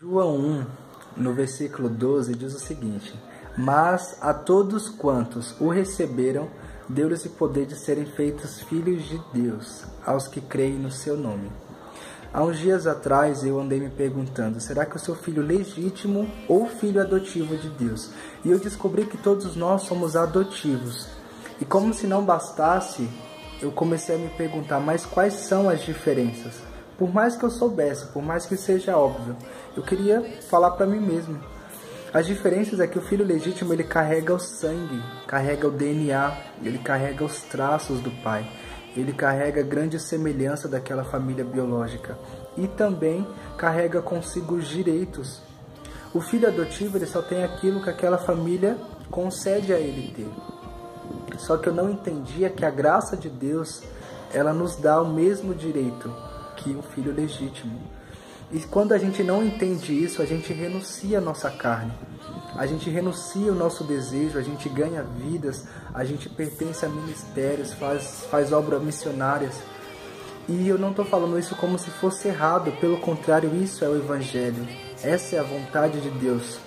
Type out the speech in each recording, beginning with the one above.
João 1, no versículo 12, diz o seguinte: Mas a todos quantos o receberam, deu-lhes o poder de serem feitos filhos de Deus, aos que creem no seu nome. Há uns dias atrás eu andei me perguntando, será que eu sou filho legítimo ou filho adotivo de Deus? E eu descobri que todos nós somos adotivos. E como se não bastasse, eu comecei a me perguntar, mas quais são as diferenças? Por mais que eu soubesse, por mais que seja óbvio, eu queria falar para mim mesmo. As diferenças é que o filho legítimo, ele carrega o sangue, carrega o DNA, ele carrega os traços do pai, ele carrega a grande semelhança daquela família biológica e também carrega consigo os direitos. O filho adotivo, ele só tem aquilo que aquela família concede a ele ter. Só que eu não entendia que a graça de Deus, ela nos dá o mesmo direito que o filho legítimo. E quando a gente não entende isso, a gente renuncia a nossa carne, a gente renuncia o nosso desejo, a gente ganha vidas, a gente pertence a ministérios, faz obras missionárias. E eu não estou falando isso como se fosse errado, pelo contrário, isso é o Evangelho, essa é a vontade de Deus.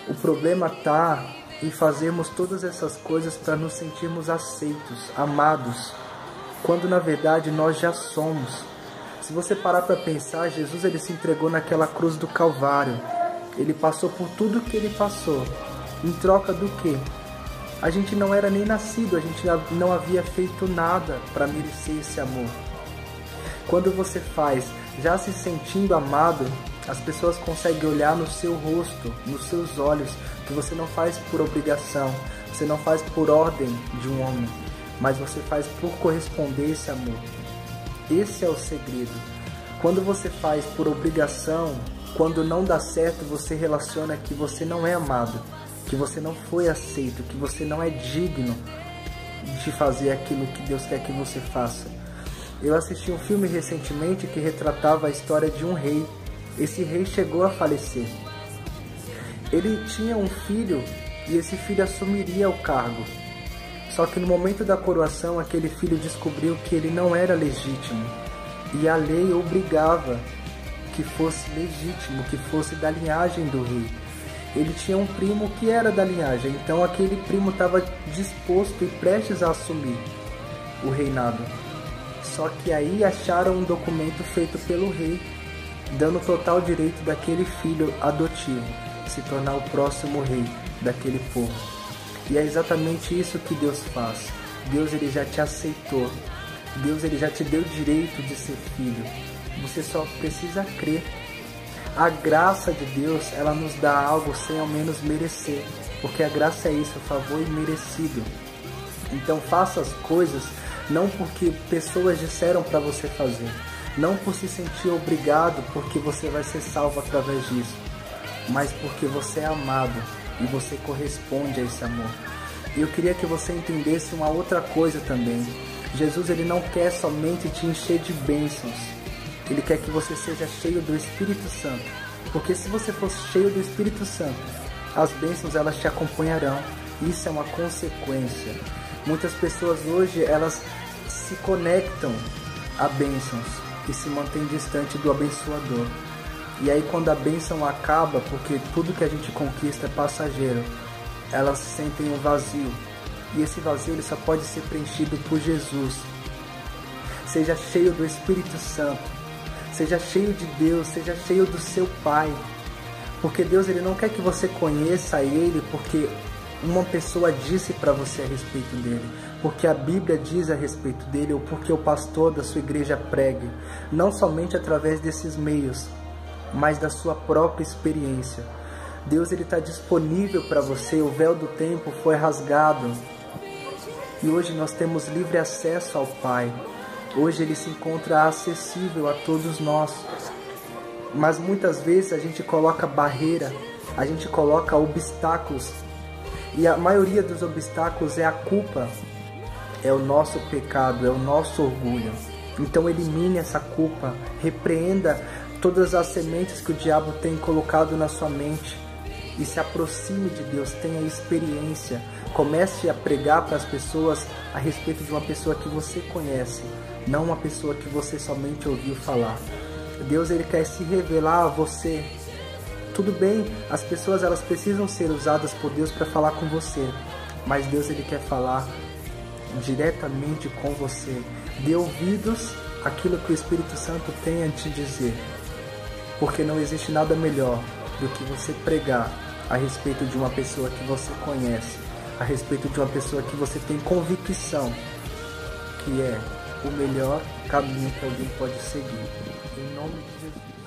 O problema está em fazermos todas essas coisas para nos sentirmos aceitos, amados, quando na verdade nós já somos. Se você parar para pensar, Jesus ele se entregou naquela cruz do Calvário. Ele passou por tudo que ele passou. Em troca do quê? A gente não era nem nascido, a gente não havia feito nada para merecer esse amor. Quando você faz, já se sentindo amado, as pessoas conseguem olhar no seu rosto, nos seus olhos, que você não faz por obrigação, você não faz por ordem de um homem, mas você faz por corresponder a esse amor. Esse é o segredo. Quando você faz por obrigação, quando não dá certo, você relaciona que você não é amado, que você não foi aceito, que você não é digno de fazer aquilo que Deus quer que você faça. Eu assisti um filme recentemente que retratava a história de um rei. Esse rei chegou a falecer. Ele tinha um filho e esse filho assumiria o cargo. Só que no momento da coroação, aquele filho descobriu que ele não era legítimo. E a lei obrigava que fosse legítimo, que fosse da linhagem do rei. Ele tinha um primo que era da linhagem, então aquele primo estava disposto e prestes a assumir o reinado. Só que aí acharam um documento feito pelo rei, dando total direito daquele filho adotivo se tornar o próximo rei daquele povo. E é exatamente isso que Deus faz. Deus ele já te aceitou. Deus ele já te deu o direito de ser filho. Você só precisa crer. A graça de Deus, ela nos dá algo sem ao menos merecer. Porque a graça é isso, favor imerecido. Então faça as coisas não porque pessoas disseram para você fazer. Não por se sentir obrigado porque você vai ser salvo através disso. Mas porque você é amado. E você corresponde a esse amor. E eu queria que você entendesse uma outra coisa também. Jesus ele não quer somente te encher de bênçãos. Ele quer que você seja cheio do Espírito Santo. Porque se você for cheio do Espírito Santo, as bênçãos elas te acompanharão. Isso é uma consequência. Muitas pessoas hoje elas se conectam a bênçãos e se mantêm distante do abençoador. E aí quando a bênção acaba, porque tudo que a gente conquista é passageiro, elas sentem um vazio. E esse vazio ele só pode ser preenchido por Jesus. Seja cheio do Espírito Santo. Seja cheio de Deus, seja cheio do seu Pai. Porque Deus ele não quer que você conheça Ele porque uma pessoa disse para você a respeito dele. Porque a Bíblia diz a respeito dele ou porque o pastor da sua igreja pregue. Não somente através desses meios, mas da sua própria experiência. Deus ele está disponível para você, o véu do tempo foi rasgado e hoje nós temos livre acesso ao Pai. Hoje ele se encontra acessível a todos nós, mas muitas vezes a gente coloca barreira, a gente coloca obstáculos e a maioria dos obstáculos é a culpa, é o nosso pecado, é o nosso orgulho. Então elimine essa culpa, repreenda todas as sementes que o diabo tem colocado na sua mente e se aproxime de Deus, tenha experiência, comece a pregar para as pessoas a respeito de uma pessoa que você conhece, não uma pessoa que você somente ouviu falar. Deus ele quer se revelar a você Tudo bem, as pessoas elas precisam ser usadas por Deus para falar com você, mas Deus ele quer falar diretamente com você. Dê ouvidos àquilo que o Espírito Santo tem a te dizer, porque não existe nada melhor do que você pregar a respeito de uma pessoa que você conhece, a respeito de uma pessoa que você tem convicção que é o melhor caminho que alguém pode seguir. Em nome de Jesus.